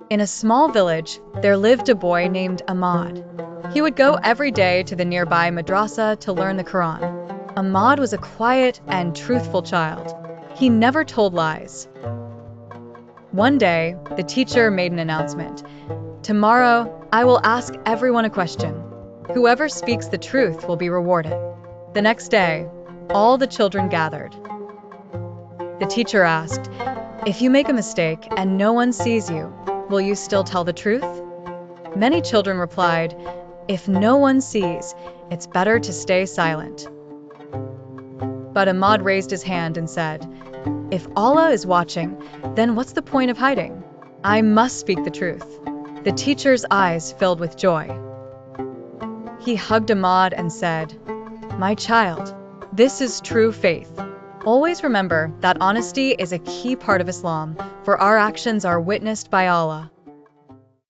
In a small village, there lived a boy named Ahmad. He would go every day to the nearby madrasa to learn the Quran. Ahmad was a quiet and truthful child. He never told lies. One day, the teacher made an announcement. "Tomorrow, I will ask everyone a question. Whoever speaks the truth will be rewarded." The next day, all the children gathered. The teacher asked, "If you make a mistake and no one sees you, will you still tell the truth?" Many children replied, "If no one sees, it's better to stay silent." But Ahmad raised his hand and said, "If Allah is watching, then what's the point of hiding? I must speak the truth." The teacher's eyes filled with joy. He hugged Ahmad and said, "My child, this is true faith." Always remember that honesty is a key part of Islam, for our actions are witnessed by Allah.